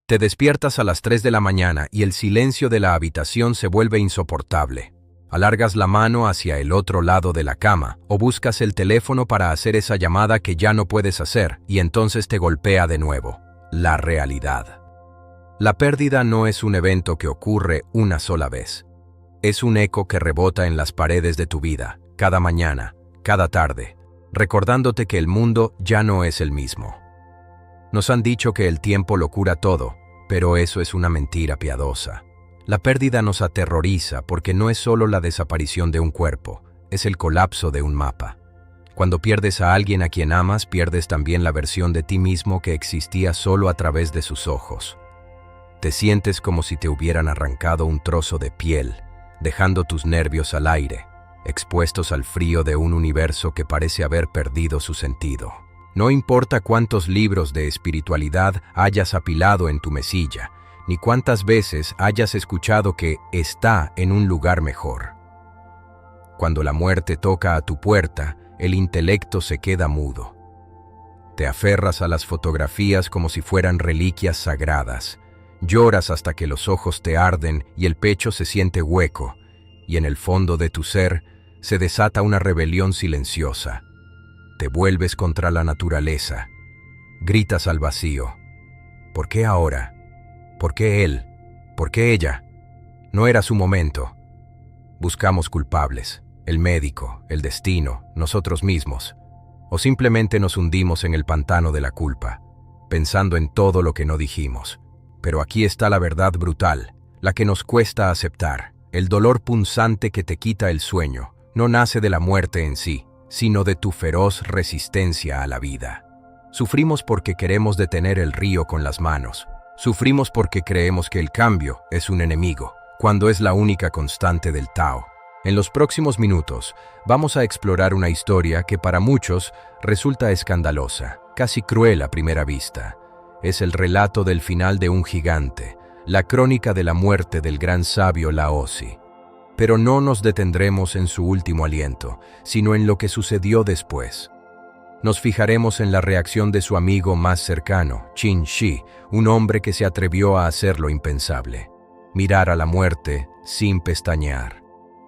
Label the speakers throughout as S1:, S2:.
S1: Te despiertas a las 3 de la mañana y el silencio de la habitación se vuelve insoportable. Alargas la mano hacia el otro lado de la cama o buscas el teléfono para hacer esa llamada que ya no puedes hacer y entonces te golpea de nuevo. La realidad. La pérdida no es un evento que ocurre una sola vez. Es un eco que rebota en las paredes de tu vida, cada mañana, cada tarde, recordándote que el mundo ya no es el mismo. Nos han dicho que el tiempo lo cura todo, pero eso es una mentira piadosa. La pérdida nos aterroriza porque no es solo la desaparición de un cuerpo, es el colapso de un mapa. Cuando pierdes a alguien a quien amas, pierdes también la versión de ti mismo que existía solo a través de sus ojos. Te sientes como si te hubieran arrancado un trozo de piel, dejando tus nervios al aire, expuestos al frío de un universo que parece haber perdido su sentido. No importa cuántos libros de espiritualidad hayas apilado en tu mesilla, ni cuántas veces hayas escuchado que está en un lugar mejor. Cuando la muerte toca a tu puerta, el intelecto se queda mudo. Te aferras a las fotografías como si fueran reliquias sagradas. Lloras hasta que los ojos te arden y el pecho se siente hueco, y en el fondo de tu ser se desata una rebelión silenciosa. Te vuelves contra la naturaleza. Gritas al vacío. ¿Por qué ahora? ¿Por qué él? ¿Por qué ella? No era su momento. Buscamos culpables, el médico, el destino, nosotros mismos. O simplemente nos hundimos en el pantano de la culpa, pensando en todo lo que no dijimos. Pero aquí está la verdad brutal, la que nos cuesta aceptar. El dolor punzante que te quita el sueño no nace de la muerte en sí, sino de tu feroz resistencia a la vida. Sufrimos porque queremos detener el río con las manos. Sufrimos porque creemos que el cambio es un enemigo, cuando es la única constante del Tao. En los próximos minutos, vamos a explorar una historia que para muchos resulta escandalosa, casi cruel a primera vista. Es el relato del final de un gigante, la crónica de la muerte del gran sabio Laozi. Pero no nos detendremos en su último aliento, sino en lo que sucedió después. Nos fijaremos en la reacción de su amigo más cercano, Qin Shi, un hombre que se atrevió a hacer lo impensable: mirar a la muerte sin pestañear.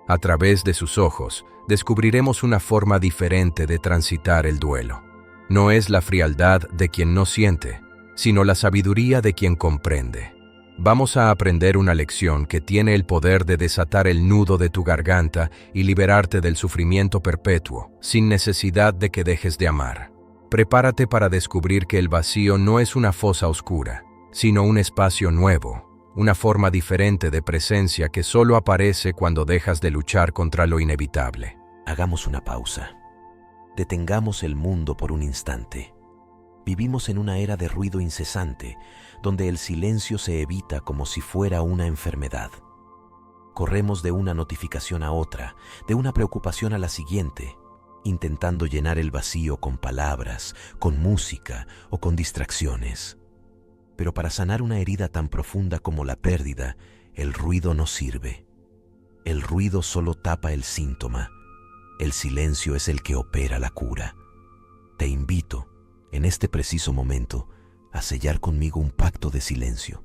S1: A través de sus ojos, descubriremos una forma diferente de transitar el duelo. No es la frialdad de quien no siente, sino la sabiduría de quien comprende. Vamos a aprender una lección que tiene el poder de desatar el nudo de tu garganta y liberarte del sufrimiento perpetuo, sin necesidad de que dejes de amar. Prepárate para descubrir que el vacío no es una fosa oscura, sino un espacio nuevo, una forma diferente de presencia que solo aparece cuando dejas de luchar contra lo inevitable.
S2: Hagamos una pausa. Detengamos el mundo por un instante. Vivimos en una era de ruido incesante, donde el silencio se evita como si fuera una enfermedad. Corremos de una notificación a otra, de una preocupación a la siguiente, intentando llenar el vacío con palabras, con música o con distracciones. Pero para sanar una herida tan profunda como la pérdida, el ruido no sirve. El ruido solo tapa el síntoma. El silencio es el que opera la cura. Te invito, en este preciso momento, a sellar conmigo un pacto de silencio.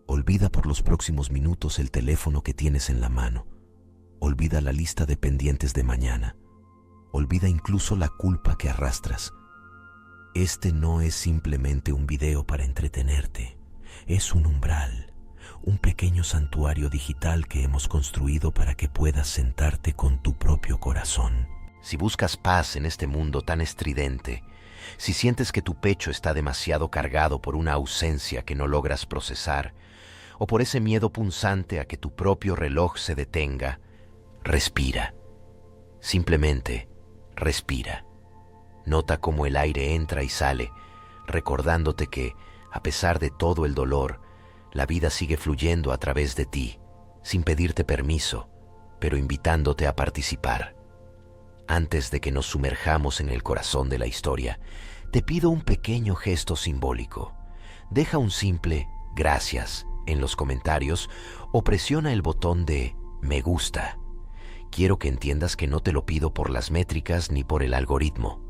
S2: Olvida por los próximos minutos el teléfono que tienes en la mano. Olvida la lista de pendientes de mañana. Olvida incluso la culpa que arrastras. Este no es simplemente un video para entretenerte. Es un umbral, un pequeño santuario digital que hemos construido para que puedas sentarte con tu propio corazón. Si buscas paz en este mundo tan estridente, si sientes que tu pecho está demasiado cargado por una ausencia que no logras procesar, o por ese miedo punzante a que tu propio reloj se detenga, respira. Simplemente respira. Nota cómo el aire entra y sale, recordándote que, a pesar de todo el dolor, la vida sigue fluyendo a través de ti, sin pedirte permiso, pero invitándote a participar. Antes de que nos sumerjamos en el corazón de la historia, te pido un pequeño gesto simbólico. Deja un simple gracias en los comentarios o presiona el botón de me gusta. Quiero que entiendas que no te lo pido por las métricas ni por el algoritmo.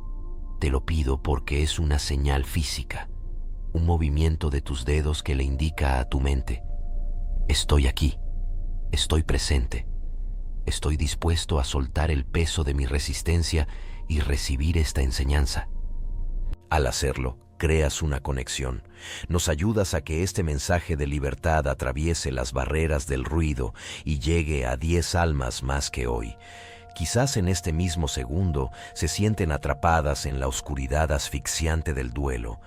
S2: Te lo pido porque es una señal física. un movimiento de tus dedos que le indica a tu mente: estoy aquí, estoy presente, estoy dispuesto a soltar el peso de mi resistencia y recibir esta enseñanza. Al hacerlo, creas una conexión. Nos ayudas a que este mensaje de libertad atraviese las barreras del ruido y llegue a 10 almas más que hoy. Quizás en este mismo segundo se sienten atrapadas en la oscuridad asfixiante del duelo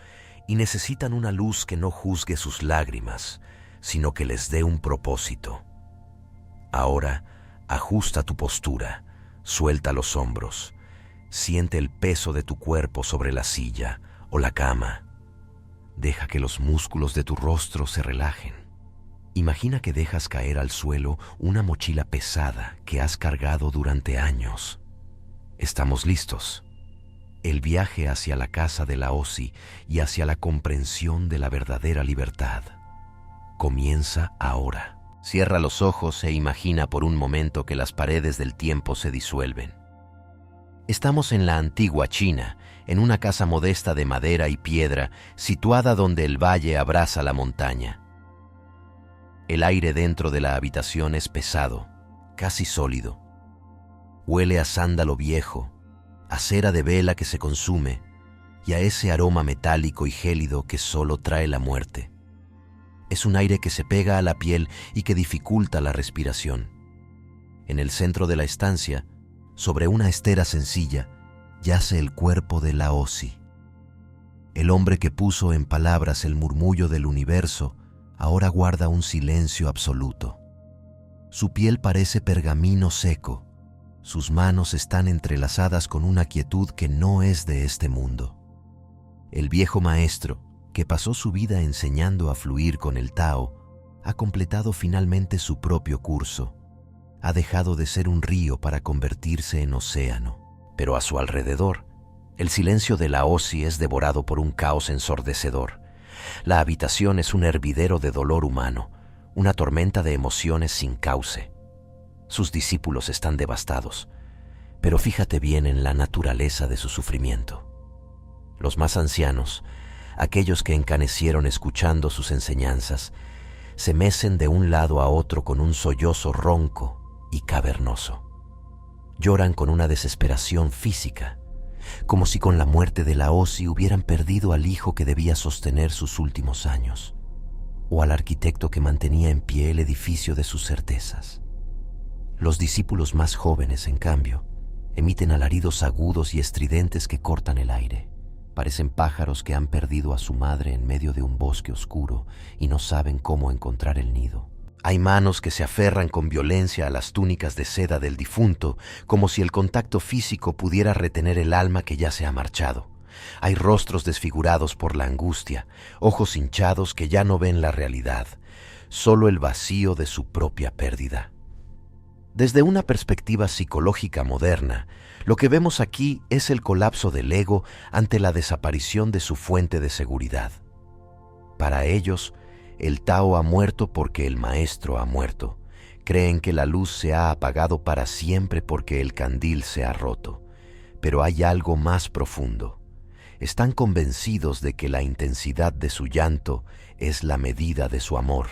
S2: y necesitan una luz que no juzgue sus lágrimas, sino que les dé un propósito. Ahora, ajusta tu postura, suelta los hombros, siente el peso de tu cuerpo sobre la silla o la cama. Deja que los músculos de tu rostro se relajen. Imagina que dejas caer al suelo una mochila pesada que has cargado durante años. Estamos listos. El viaje hacia la casa de la OSI y hacia la comprensión de la verdadera libertad comienza ahora. Cierra los ojos e imagina por un momento que las paredes del tiempo se disuelven. Estamos en la antigua China, en una casa modesta de madera y piedra, situada donde el valle abraza la montaña. El aire dentro de la habitación es pesado, casi sólido. Huele a sándalo viejo, a cera de vela que se consume y a ese aroma metálico y gélido que solo trae la muerte. Es un aire que se pega a la piel y que dificulta la respiración. En el centro de la estancia, sobre una estera sencilla, yace el cuerpo de la OSI. El hombre que puso en palabras el murmullo del universo ahora guarda un silencio absoluto. Su piel parece pergamino seco. Sus manos están entrelazadas con una quietud que no es de este mundo. El viejo maestro, que pasó su vida enseñando a fluir con el Tao, ha completado finalmente su propio curso. Ha dejado de ser un río para convertirse en océano. Pero a su alrededor, el silencio de la OSI es devorado por un caos ensordecedor. La habitación es un hervidero de dolor humano, una tormenta de emociones sin cauce. Sus discípulos están devastados, pero fíjate bien en la naturaleza de su sufrimiento. Los más ancianos, aquellos que encanecieron escuchando sus enseñanzas, se mecen de un lado a otro con un sollozo ronco y cavernoso. Lloran con una desesperación física, como si con la muerte de la OSI hubieran perdido al hijo que debía sostener sus últimos años, o al arquitecto que mantenía en pie el edificio de sus certezas. Los discípulos más jóvenes, en cambio, emiten alaridos agudos y estridentes que cortan el aire. Parecen pájaros que han perdido a su madre en medio de un bosque oscuro y no saben cómo encontrar el nido. Hay manos que se aferran con violencia a las túnicas de seda del difunto, como si el contacto físico pudiera retener el alma que ya se ha marchado. Hay rostros desfigurados por la angustia, ojos hinchados que ya no ven la realidad, solo el vacío de su propia pérdida. Desde una perspectiva psicológica moderna, lo que vemos aquí es el colapso del ego ante la desaparición de su fuente de seguridad. Para ellos, el Tao ha muerto porque el maestro ha muerto. Creen que la luz se ha apagado para siempre porque el candil se ha roto. Pero hay algo más profundo. Están convencidos de que la intensidad de su llanto es la medida de su amor.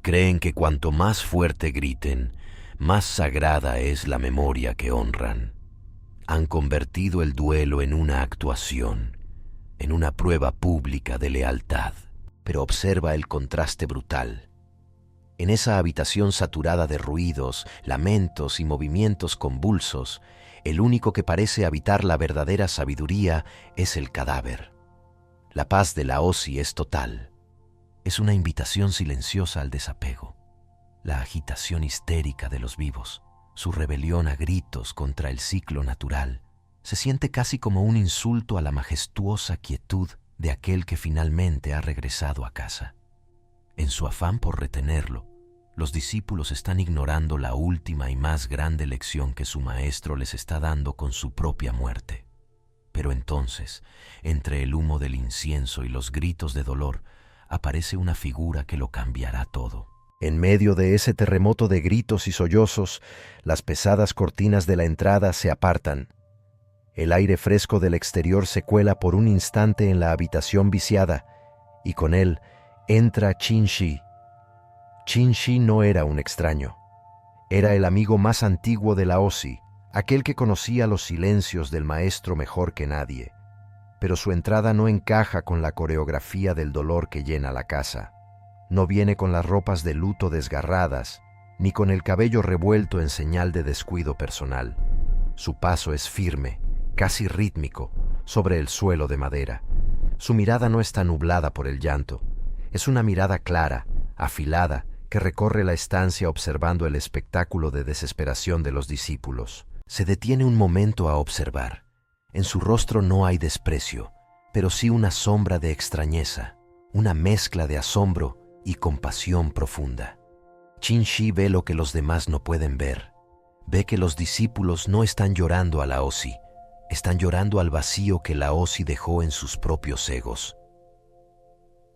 S2: Creen que cuanto más fuerte griten, más sagrada es la memoria que honran. Han convertido el duelo en una actuación, en una prueba pública de lealtad. Pero observa el contraste brutal. En esa habitación saturada de ruidos, lamentos y movimientos convulsos, el único que parece habitar la verdadera sabiduría es el cadáver. La paz de la OSI es total. Es una invitación silenciosa al desapego. La agitación histérica de los vivos, su rebelión a gritos contra el ciclo natural, se siente casi como un insulto a la majestuosa quietud de aquel que finalmente ha regresado a casa. En su afán por retenerlo, los discípulos están ignorando la última y más grande lección que su maestro les está dando con su propia muerte. Pero entonces, entre el humo del incienso y los gritos de dolor, aparece una figura que lo cambiará todo. En medio de ese terremoto de gritos y sollozos, las pesadas cortinas de la entrada se apartan. El aire fresco del exterior se cuela por un instante en la habitación viciada y con él entra Qin-shi. Qin-shi no era un extraño. Era el amigo más antiguo de Laozi, aquel que conocía los silencios del maestro mejor que nadie. Pero su entrada no encaja con la coreografía del dolor que llena la casa. No viene con las ropas de luto desgarradas, ni con el cabello revuelto en señal de descuido personal. Su paso es firme, casi rítmico, sobre el suelo de madera. Su mirada no está nublada por el llanto. Es una mirada clara, afilada, que recorre la estancia observando el espectáculo de desesperación de los discípulos. Se detiene un momento a observar. En su rostro no hay desprecio, pero sí una sombra de extrañeza, una mezcla de asombro y compasión profunda. Qin-shi ve lo que los demás no pueden ver. Ve que los discípulos no están llorando a Laozi, están llorando al vacío que Laozi dejó en sus propios egos.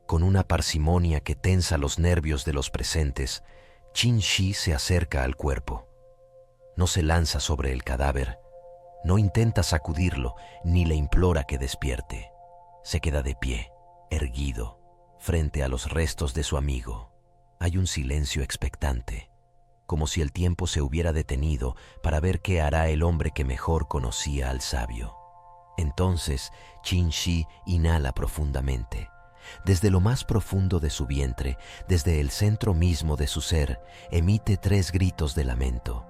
S2: Con una parsimonia que tensa los nervios de los presentes, Qin-shi se acerca al cuerpo. No se lanza sobre el cadáver, no intenta sacudirlo ni le implora que despierte. Se queda de pie, erguido, frente a los restos de su amigo. Hay un silencio expectante, como si el tiempo se hubiera detenido para ver qué hará el hombre que mejor conocía al sabio. Entonces Qin-shi inhala profundamente. Desde lo más profundo de su vientre, desde el centro mismo de su ser, emite 3 gritos de lamento.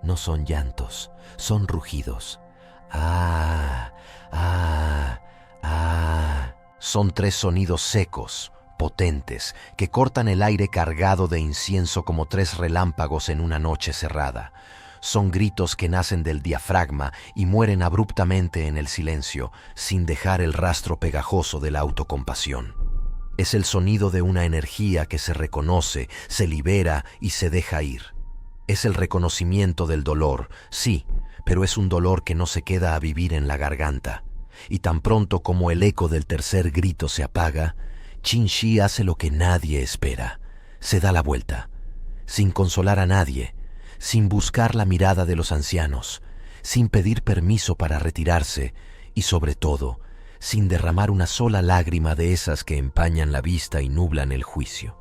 S2: No son llantos, son rugidos. ¡Ah! ¡Ah! ¡Ah! Son 3 sonidos secos, potentes, que cortan el aire cargado de incienso como 3 relámpagos en una noche cerrada. Son gritos que nacen del diafragma y mueren abruptamente en el silencio, sin dejar el rastro pegajoso de la autocompasión. Es el sonido de una energía que se reconoce, se libera y se deja ir. Es el reconocimiento del dolor, sí, pero es un dolor que no se queda a vivir en la garganta. Y tan pronto como el eco del tercer grito se apaga, Qin-shi hace lo que nadie espera. Se da la vuelta, sin consolar a nadie, sin buscar la mirada de los ancianos, sin pedir permiso para retirarse y, sobre todo, sin derramar una sola lágrima de esas que empañan la vista y nublan el juicio.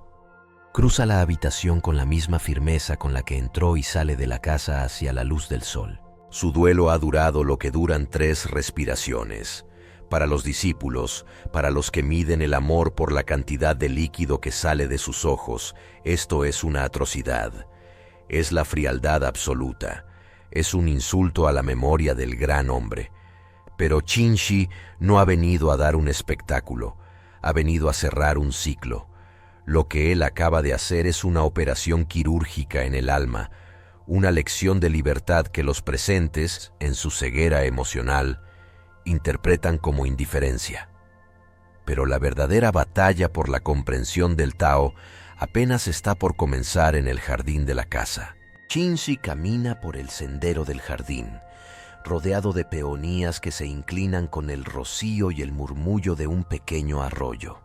S2: Cruza la habitación con la misma firmeza con la que entró y sale de la casa hacia la luz del sol. Su duelo ha durado lo que duran 3 respiraciones. Para los discípulos, para los que miden el amor por la cantidad de líquido que sale de sus ojos, esto es una atrocidad. Es la frialdad absoluta. Es un insulto a la memoria del gran hombre. Pero Qin-shi no ha venido a dar un espectáculo, ha venido a cerrar un ciclo. Lo que él acaba de hacer es una operación quirúrgica en el alma, una lección de libertad que los presentes, en su ceguera emocional, interpretan como indiferencia. Pero la verdadera batalla por la comprensión del Tao apenas está por comenzar en el jardín de la casa. Qin-shi camina por el sendero del jardín, rodeado de peonías que se inclinan con el rocío y el murmullo de un pequeño arroyo.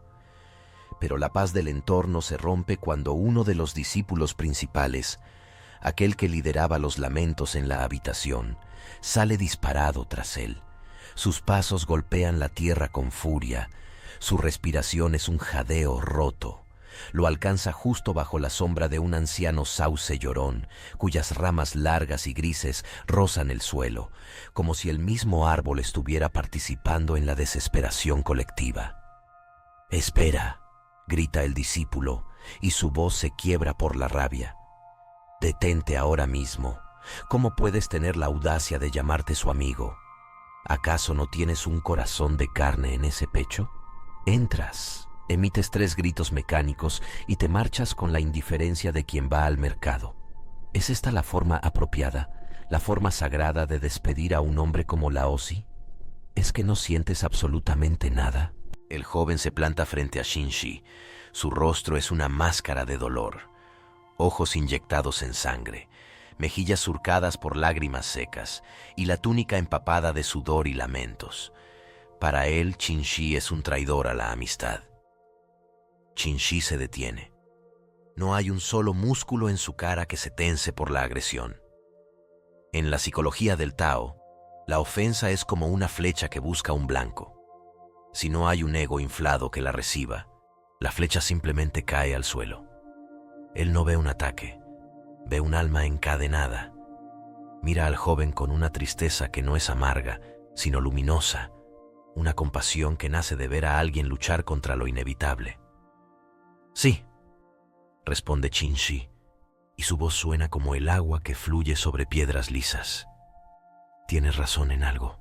S2: Pero la paz del entorno se rompe cuando uno de los discípulos principales, aquel que lideraba los lamentos en la habitación, sale disparado tras él. Sus pasos golpean la tierra con furia, su respiración es un jadeo roto. Lo alcanza justo bajo la sombra de un anciano sauce llorón, cuyas ramas largas y grises rozan el suelo, como si el mismo árbol estuviera participando en la desesperación colectiva. «Espera», grita el discípulo, y su voz se quiebra por la rabia. «Detente ahora mismo. ¿Cómo puedes tener la audacia de llamarte su amigo? ¿Acaso no tienes un corazón de carne en ese pecho? Entras, emites 3 gritos mecánicos y te marchas con la indiferencia de quien va al mercado. ¿Es esta la forma apropiada, la forma sagrada de despedir a un hombre como Laozi? ¿Es que no sientes absolutamente nada?» El joven se planta frente a Qin-shi. Su rostro es una máscara de dolor. Ojos inyectados en sangre, mejillas surcadas por lágrimas secas y la túnica empapada de sudor y lamentos. Para él, Qin-shi es un traidor a la amistad. Qin-shi se detiene. No hay un solo músculo en su cara que se tense por la agresión. En la psicología del Tao, la ofensa es como una flecha que busca un blanco. Si no hay un ego inflado que la reciba, La flecha simplemente cae al suelo. Él no ve un ataque, ve un alma encadenada. Mira al joven con una tristeza que no es amarga, sino luminosa, una compasión que nace de ver a alguien luchar contra lo inevitable. Sí, responde Qin Shi, y su voz suena como el agua que fluye sobre piedras lisas. Tienes razón en algo.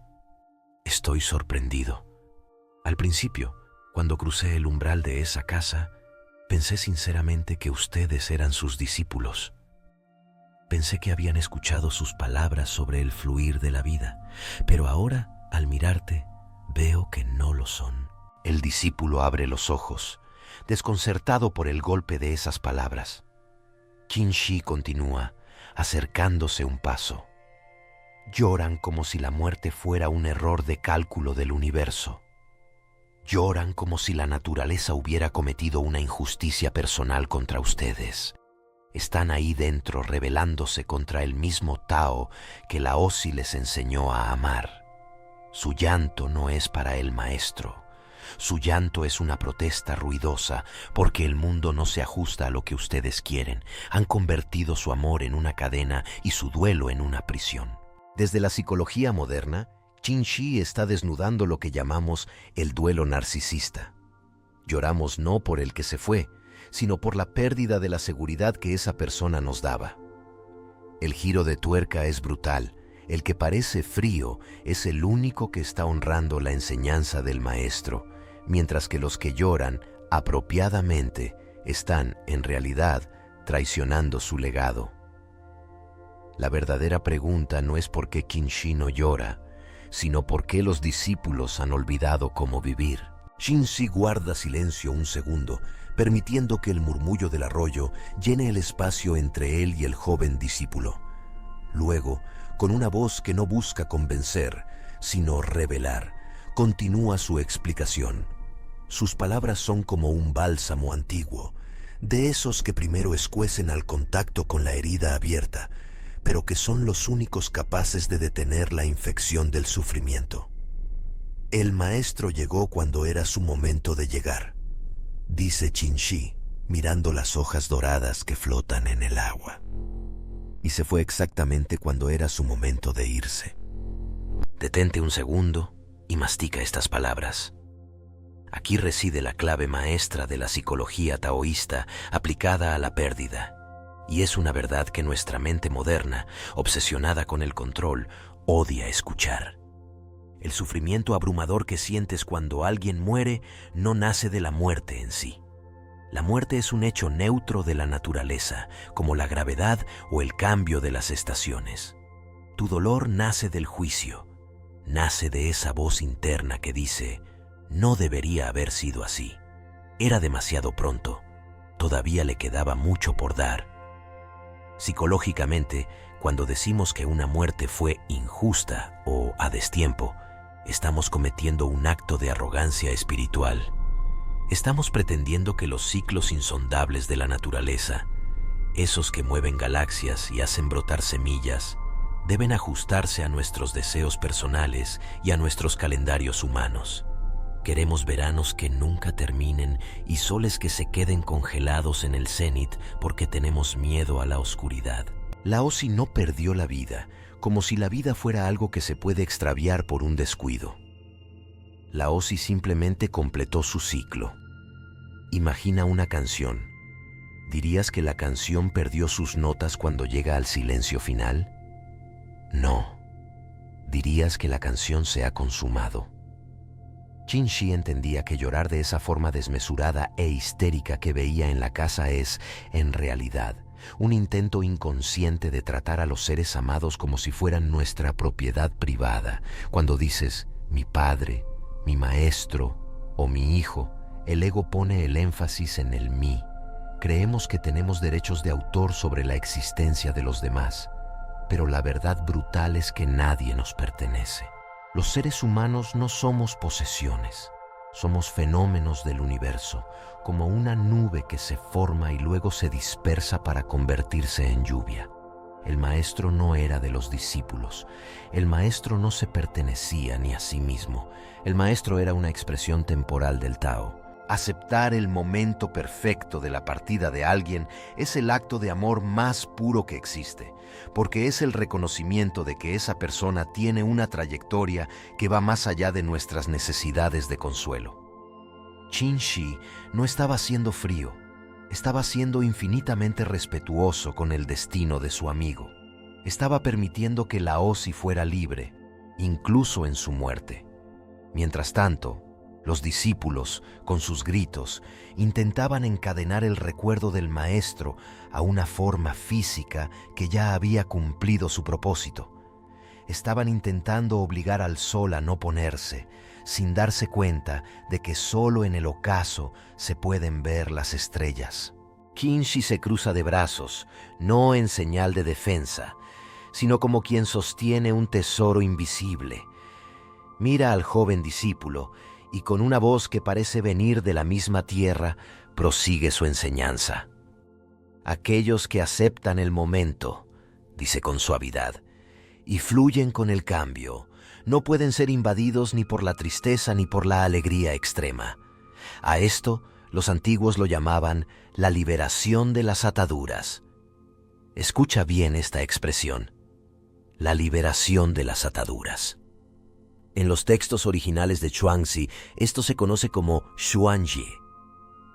S2: Estoy sorprendido. Al principio, cuando crucé el umbral de esa casa, pensé sinceramente que ustedes eran sus discípulos. Pensé que habían escuchado sus palabras sobre el fluir de la vida, pero ahora, al mirarte, veo que no lo son. El discípulo abre los ojos, desconcertado por el golpe de esas palabras. Qin Shi continúa, acercándose un paso. Lloran como si la muerte fuera un error de cálculo del universo. Lloran como si la naturaleza hubiera cometido una injusticia personal contra ustedes. Están ahí dentro rebelándose contra el mismo Tao que Laozi les enseñó a amar. Su llanto no es para el maestro. Su llanto es una protesta ruidosa porque el mundo no se ajusta a lo que ustedes quieren. Han convertido su amor en una cadena y su duelo en una prisión. Desde la psicología moderna, Qin Shi está desnudando lo que llamamos el duelo narcisista. Lloramos no por el que se fue, sino por la pérdida de la seguridad que esa persona nos daba. El giro de tuerca es brutal. El que parece frío es el único que está honrando la enseñanza del maestro, mientras que los que lloran apropiadamente están, en realidad, traicionando su legado. La verdadera pregunta no es por qué Qin Shi no llora, sino por qué los discípulos han olvidado cómo vivir. Qin Shi guarda silencio un segundo, permitiendo que el murmullo del arroyo llene el espacio entre él y el joven discípulo. Luego, con una voz que no busca convencer, sino revelar, continúa su explicación. Sus palabras son como un bálsamo antiguo, de esos que primero escuecen al contacto con la herida abierta, pero que son los únicos capaces de detener la infección del sufrimiento. El maestro llegó cuando era su momento de llegar, dice Qin Shi, mirando las hojas doradas que flotan en el agua. Y se fue exactamente cuando era su momento de irse. Detente un segundo y mastica estas palabras. Aquí reside la clave maestra de la psicología taoísta aplicada a la pérdida. Y es una verdad que nuestra mente moderna, obsesionada con el control, odia escuchar. El sufrimiento abrumador que sientes cuando alguien muere no nace de la muerte en sí. La muerte es un hecho neutro de la naturaleza, como la gravedad o el cambio de las estaciones. Tu dolor nace del juicio, nace de esa voz interna que dice, no debería haber sido así. Era demasiado pronto, todavía le quedaba mucho por dar. Psicológicamente, cuando decimos que una muerte fue injusta o a destiempo, estamos cometiendo un acto de arrogancia espiritual. Estamos pretendiendo que los ciclos insondables de la naturaleza, esos que mueven galaxias y hacen brotar semillas, deben ajustarse a nuestros deseos personales y a nuestros calendarios humanos. Queremos veranos que nunca terminen y soles que se queden congelados en el cenit porque tenemos miedo a la oscuridad. Laozi no perdió la vida, como si la vida fuera algo que se puede extraviar por un descuido. Laozi simplemente completó su ciclo. Imagina una canción. ¿Dirías que la canción perdió sus notas cuando llega al silencio final? No. Dirías que la canción se ha consumado. Qin Shi entendía que llorar de esa forma desmesurada e histérica que veía en la casa es, en realidad, un intento inconsciente de tratar a los seres amados como si fueran nuestra propiedad privada. Cuando dices, mi padre, mi maestro o mi hijo, el ego pone el énfasis en el mí. Creemos que tenemos derechos de autor sobre la existencia de los demás, pero la verdad brutal es que nadie nos pertenece. Los seres humanos no somos posesiones, somos fenómenos del universo, como una nube que se forma y luego se dispersa para convertirse en lluvia. El maestro no era de los discípulos, el maestro no se pertenecía ni a sí mismo, el maestro era una expresión temporal del Tao. Aceptar el momento perfecto de la partida de alguien es el acto de amor más puro que existe, porque es el reconocimiento de que esa persona tiene una trayectoria que va más allá de nuestras necesidades de consuelo. Qin Shi no estaba siendo frío, estaba siendo infinitamente respetuoso con el destino de su amigo. Estaba permitiendo que Laozi fuera libre, incluso en su muerte. Mientras tanto, los discípulos, con sus gritos, intentaban encadenar el recuerdo del maestro a una forma física que ya había cumplido su propósito. Estaban intentando obligar al sol a no ponerse, sin darse cuenta de que solo en el ocaso se pueden ver las estrellas. Qin Shi se cruza de brazos, no en señal de defensa, sino como quien sostiene un tesoro invisible. Mira al joven discípulo y con una voz que parece venir de la misma tierra, prosigue su enseñanza. Aquellos que aceptan el momento, dice con suavidad, y fluyen con el cambio, no pueden ser invadidos ni por la tristeza ni por la alegría extrema. A esto los antiguos lo llamaban la liberación de las ataduras. Escucha bien esta expresión, la liberación de las ataduras. En los textos originales de Chuangzi, esto se conoce como xuanjie.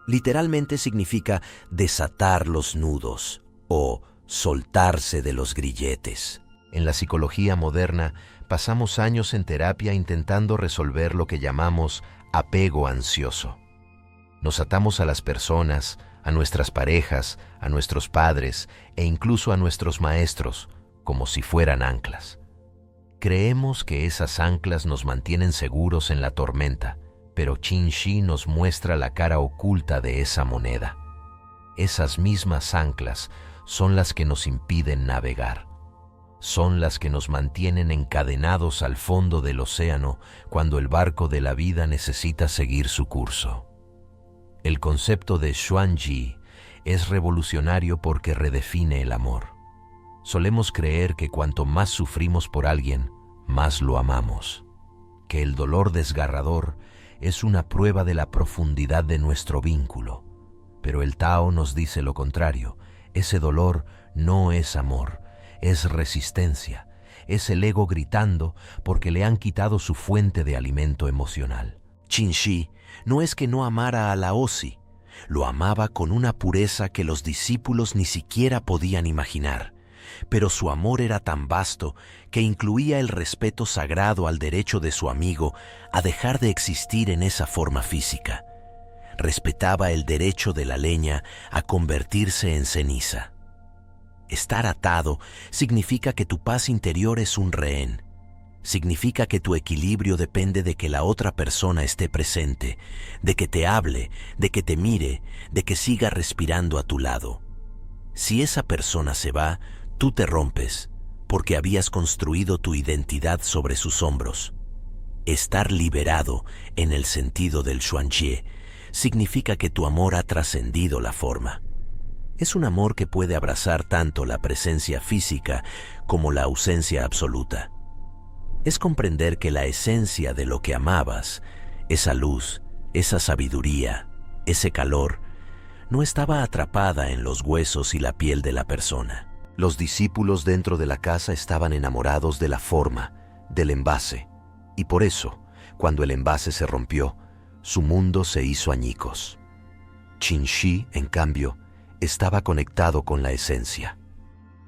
S2: Literalmente significa desatar los nudos o soltarse de los grilletes. En la psicología moderna, pasamos años en terapia intentando resolver lo que llamamos apego ansioso. Nos atamos a las personas, a nuestras parejas, a nuestros padres e incluso a nuestros maestros, como si fueran anclas. Creemos que esas anclas nos mantienen seguros en la tormenta, pero Qin Shi nos muestra la cara oculta de esa moneda. Esas mismas anclas son las que nos impiden navegar. Son las que nos mantienen encadenados al fondo del océano cuando el barco de la vida necesita seguir su curso. El concepto de xuanji es revolucionario porque redefine el amor. Solemos creer que cuanto más sufrimos por alguien, más lo amamos. Que el dolor desgarrador es una prueba de la profundidad de nuestro vínculo. Pero el Tao nos dice lo contrario. Ese dolor no es amor, es resistencia. Es el ego gritando porque le han quitado su fuente de alimento emocional. Qin Shi no es que no amara a Laozi, lo amaba con una pureza que los discípulos ni siquiera podían imaginar. Pero su amor era tan vasto que incluía el respeto sagrado al derecho de su amigo a dejar de existir en esa forma física. Respetaba el derecho de la leña a convertirse en ceniza. Estar atado significa que tu paz interior es un rehén. Significa que tu equilibrio depende de que la otra persona esté presente, de que te hable, de que te mire, de que siga respirando a tu lado. Si esa persona se va, tú te rompes, porque habías construido tu identidad sobre sus hombros. Estar liberado, en el sentido del xuanjie, significa que tu amor ha trascendido la forma. Es un amor que puede abrazar tanto la presencia física como la ausencia absoluta. Es comprender que la esencia de lo que amabas, esa luz, esa sabiduría, ese calor, no estaba atrapada en los huesos y la piel de la persona. Los discípulos dentro de la casa estaban enamorados de la forma, del envase, y por eso, cuando el envase se rompió, su mundo se hizo añicos. Qin Shi, en cambio, estaba conectado con la esencia.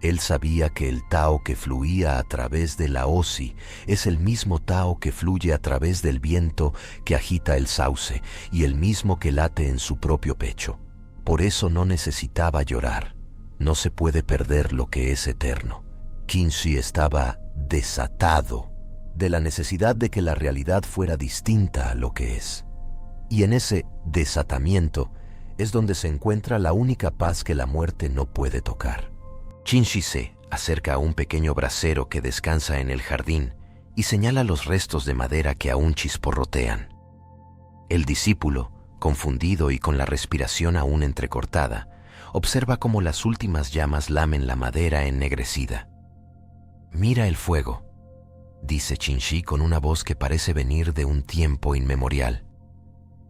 S2: Él sabía que el Tao que fluía a través de Laozi es el mismo Tao que fluye a través del viento que agita el sauce y el mismo que late en su propio pecho. Por eso no necesitaba llorar. No se puede perder lo que es eterno. Qin Shi estaba desatado de la necesidad de que la realidad fuera distinta a lo que es. Y en ese desatamiento es donde se encuentra la única paz que la muerte no puede tocar. Qin Shi se acerca a un pequeño brasero que descansa en el jardín y señala los restos de madera que aún chisporrotean. El discípulo, confundido y con la respiración aún entrecortada, observa cómo las últimas llamas lamen la madera ennegrecida. «Mira el fuego», dice Qin Shi con una voz que parece venir de un tiempo inmemorial.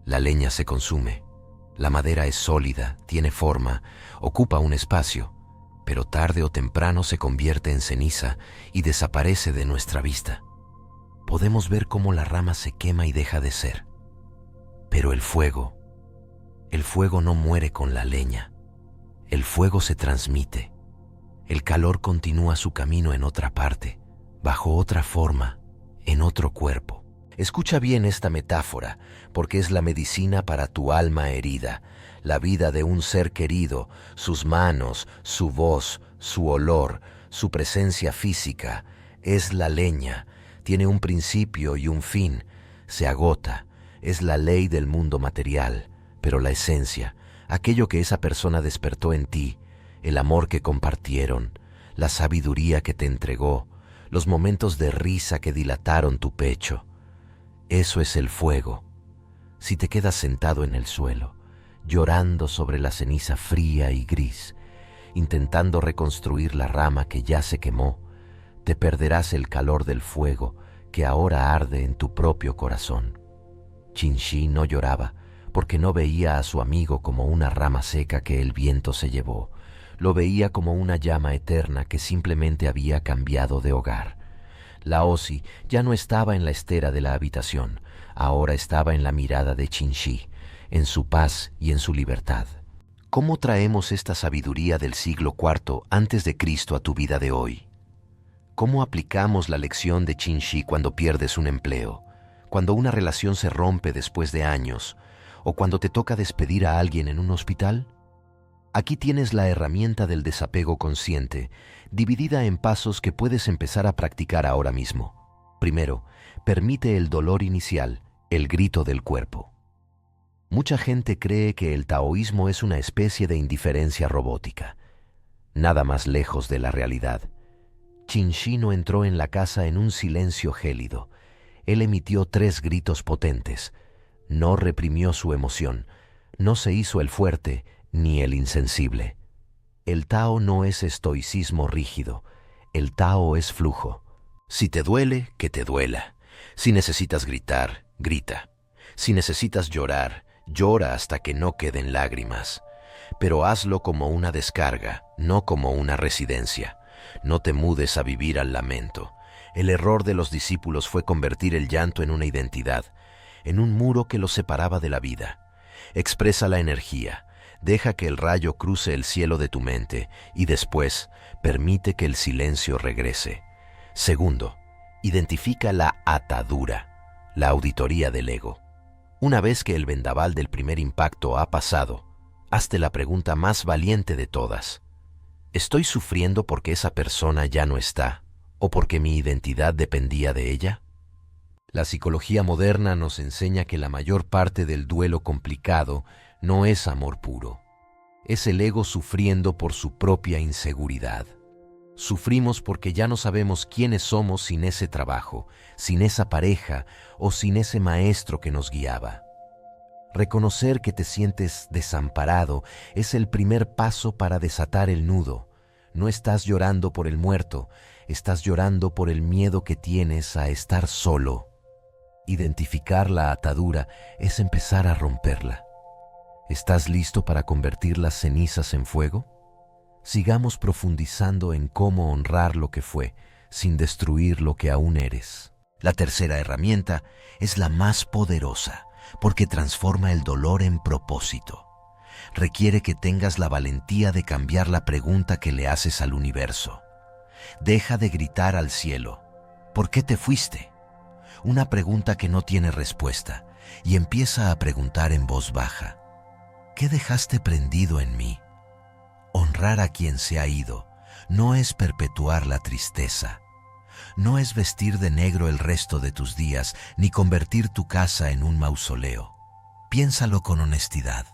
S2: La leña se consume. La madera es sólida, tiene forma, ocupa un espacio, pero tarde o temprano se convierte en ceniza y desaparece de nuestra vista. Podemos ver cómo la rama se quema y deja de ser. Pero el fuego no muere con la leña. El fuego se transmite. El calor continúa su camino en otra parte, bajo otra forma, en otro cuerpo. Escucha bien esta metáfora, porque es la medicina para tu alma herida, la vida de un ser querido, sus manos, su voz, su olor, su presencia física. Es la leña, tiene un principio y un fin, se agota, es la ley del mundo material, pero la esencia, aquello que esa persona despertó en ti, el amor que compartieron, la sabiduría que te entregó, los momentos de risa que dilataron tu pecho. Eso es el fuego. Si te quedas sentado en el suelo, llorando sobre la ceniza fría y gris, intentando reconstruir la rama que ya se quemó, te perderás el calor del fuego que ahora arde en tu propio corazón. Qin no lloraba porque no veía a su amigo como una rama seca que el viento se llevó. Lo veía como una llama eterna que simplemente había cambiado de hogar. Laozi ya no estaba en la estera de la habitación, ahora estaba en la mirada de Qin Shi, en su paz y en su libertad. ¿Cómo traemos esta sabiduría del siglo IV antes de Cristo a tu vida de hoy? ¿Cómo aplicamos la lección de Qin Shi cuando pierdes un empleo, cuando una relación se rompe después de años, o cuando te toca despedir a alguien en un hospital? Aquí tienes la herramienta del desapego consciente, dividida en pasos que puedes empezar a practicar ahora mismo. Primero, permite el dolor inicial, el grito del cuerpo. Mucha gente cree que el taoísmo es una especie de indiferencia robótica. Nada más lejos de la realidad. Qin Shi no entró en la casa en un silencio gélido. Él emitió 3 gritos potentes. No reprimió su emoción. No se hizo el fuerte ni el insensible. El Tao no es estoicismo rígido. El Tao es flujo. Si te duele, que te duela. Si necesitas gritar, grita. Si necesitas llorar, llora hasta que no queden lágrimas. Pero hazlo como una descarga, no como una residencia. No te mudes a vivir al lamento. El error de los discípulos fue convertir el llanto en una identidad, en un muro que los separaba de la vida. Expresa la energía. Deja que el rayo cruce el cielo de tu mente y después permite que el silencio regrese. Segundo, identifica la atadura, la auditoría del ego. Una vez que el vendaval del primer impacto ha pasado, hazte la pregunta más valiente de todas. ¿Estoy sufriendo porque esa persona ya no está o porque mi identidad dependía de ella? La psicología moderna nos enseña que la mayor parte del duelo complicado no es amor puro. Es el ego sufriendo por su propia inseguridad. Sufrimos porque ya no sabemos quiénes somos sin ese trabajo, sin esa pareja o sin ese maestro que nos guiaba. Reconocer que te sientes desamparado es el primer paso para desatar el nudo. No estás llorando por el muerto, estás llorando por el miedo que tienes a estar solo. Identificar la atadura es empezar a romperla. ¿Estás listo para convertir las cenizas en fuego? Sigamos profundizando en cómo honrar lo que fue, sin destruir lo que aún eres. La tercera herramienta es la más poderosa, porque transforma el dolor en propósito. Requiere que tengas la valentía de cambiar la pregunta que le haces al universo. Deja de gritar al cielo, ¿por qué te fuiste? Una pregunta que no tiene respuesta, y empieza a preguntar en voz baja. ¿Qué dejaste prendido en mí? Honrar a quien se ha ido no es perpetuar la tristeza. No es vestir de negro el resto de tus días, ni convertir tu casa en un mausoleo. Piénsalo con honestidad.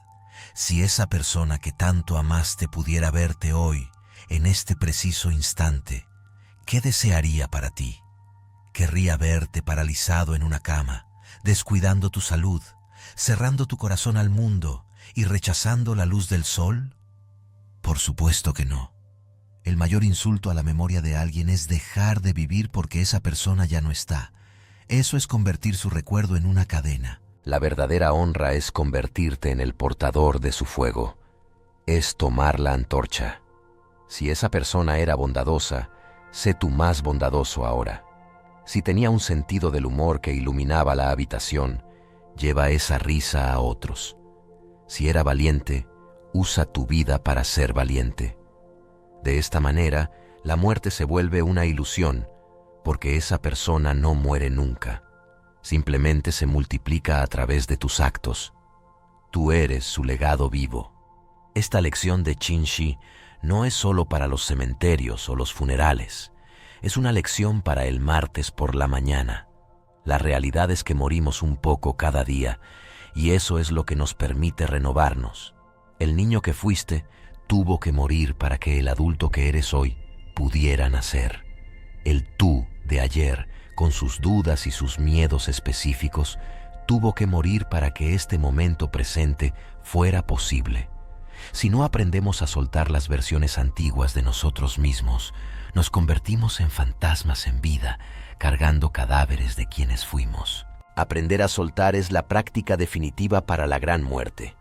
S2: Si esa persona que tanto amaste pudiera verte hoy, en este preciso instante, ¿qué desearía para ti? ¿Querría verte paralizado en una cama, descuidando tu salud, cerrando tu corazón al mundo y rechazando la luz del sol? Por supuesto que no. El mayor insulto a la memoria de alguien es dejar de vivir porque esa persona ya no está. Eso es convertir su recuerdo en una cadena. La verdadera honra es convertirte en el portador de su fuego, es tomar la antorcha. Si esa persona era bondadosa, sé tú más bondadoso ahora. Si tenía un sentido del humor que iluminaba la habitación, lleva esa risa a otros. Si era valiente, usa tu vida para ser valiente. De esta manera, la muerte se vuelve una ilusión, porque esa persona no muere nunca. Simplemente se multiplica a través de tus actos. Tú eres su legado vivo. Esta lección de Qin Shi no es solo para los cementerios o los funerales. Es una lección para el martes por la mañana. La realidad es que morimos un poco cada día, y eso es lo que nos permite renovarnos. El niño que fuiste tuvo que morir para que el adulto que eres hoy pudiera nacer. El tú de ayer, con sus dudas y sus miedos específicos, tuvo que morir para que este momento presente fuera posible. Si no aprendemos a soltar las versiones antiguas de nosotros mismos, nos convertimos en fantasmas en vida, cargando cadáveres de quienes fuimos. Aprender a soltar es la práctica definitiva para la gran muerte.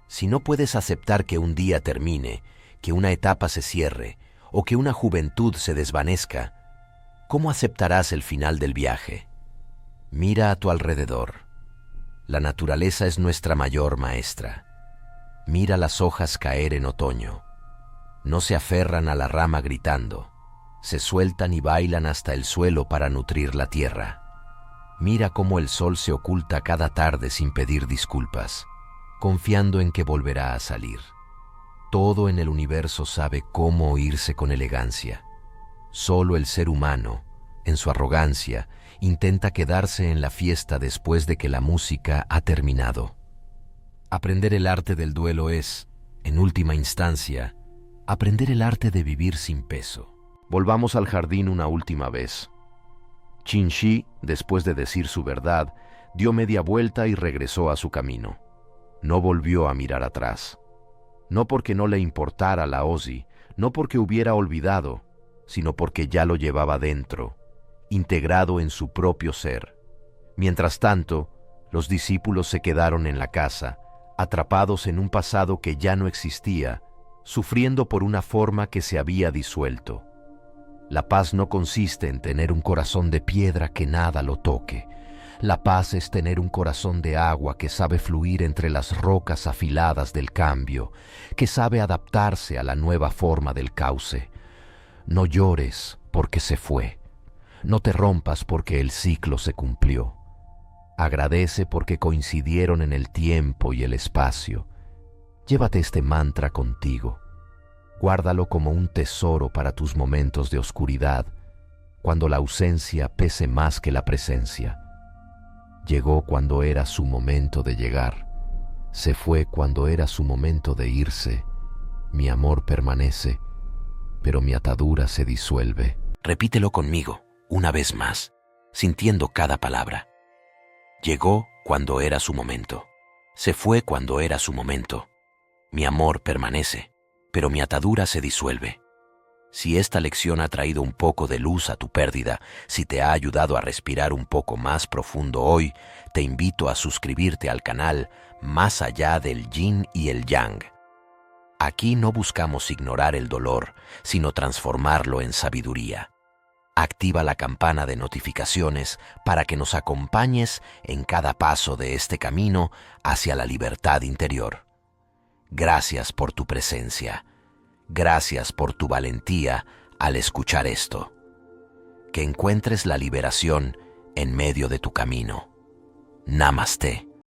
S2: Si no puedes aceptar que un día termine, que una etapa se cierre o que una juventud se desvanezca, ¿cómo aceptarás el final del viaje? Mira a tu alrededor. La naturaleza es nuestra mayor maestra. Mira las hojas caer en otoño. No se aferran a la rama gritando. Se sueltan y bailan hasta el suelo para nutrir la tierra. Mira cómo el sol se oculta cada tarde sin pedir disculpas, confiando en que volverá a salir. Todo en el universo sabe cómo irse con elegancia. Solo el ser humano, en su arrogancia, intenta quedarse en la fiesta después de que la música ha terminado. Aprender el arte del duelo es, en última instancia, aprender el arte de vivir sin peso. Volvamos al jardín una última vez. Qin Shi, después de decir su verdad, dio media vuelta y regresó a su camino. No volvió a mirar atrás. No porque no le importara Laozi, no porque hubiera olvidado, sino porque ya lo llevaba dentro, integrado en su propio ser. Mientras tanto, los discípulos se quedaron en la casa, atrapados en un pasado que ya no existía, sufriendo por una forma que se había disuelto. La paz no consiste en tener un corazón de piedra que nada lo toque. La paz es tener un corazón de agua que sabe fluir entre las rocas afiladas del cambio, que sabe adaptarse a la nueva forma del cauce. No llores porque se fue. No te rompas porque el ciclo se cumplió. Agradece porque coincidieron en el tiempo y el espacio. Llévate este mantra contigo. Guárdalo como un tesoro para tus momentos de oscuridad, cuando la ausencia pese más que la presencia. Llegó cuando era su momento de llegar. Se fue cuando era su momento de irse. Mi amor permanece, pero mi atadura se disuelve. Repítelo conmigo, una vez más, sintiendo cada palabra. Llegó cuando era su momento. Se fue cuando era su momento. Mi amor permanece, pero mi atadura se disuelve. Si esta lección ha traído un poco de luz a tu pérdida, si te ha ayudado a respirar un poco más profundo hoy, te invito a suscribirte al canal Más allá del Yin y el Yang. Aquí no buscamos ignorar el dolor, sino transformarlo en sabiduría. Activa la campana de notificaciones para que nos acompañes en cada paso de este camino hacia la libertad interior. Gracias por tu presencia. Gracias por tu valentía al escuchar esto. Que encuentres la liberación en medio de tu camino. Namaste.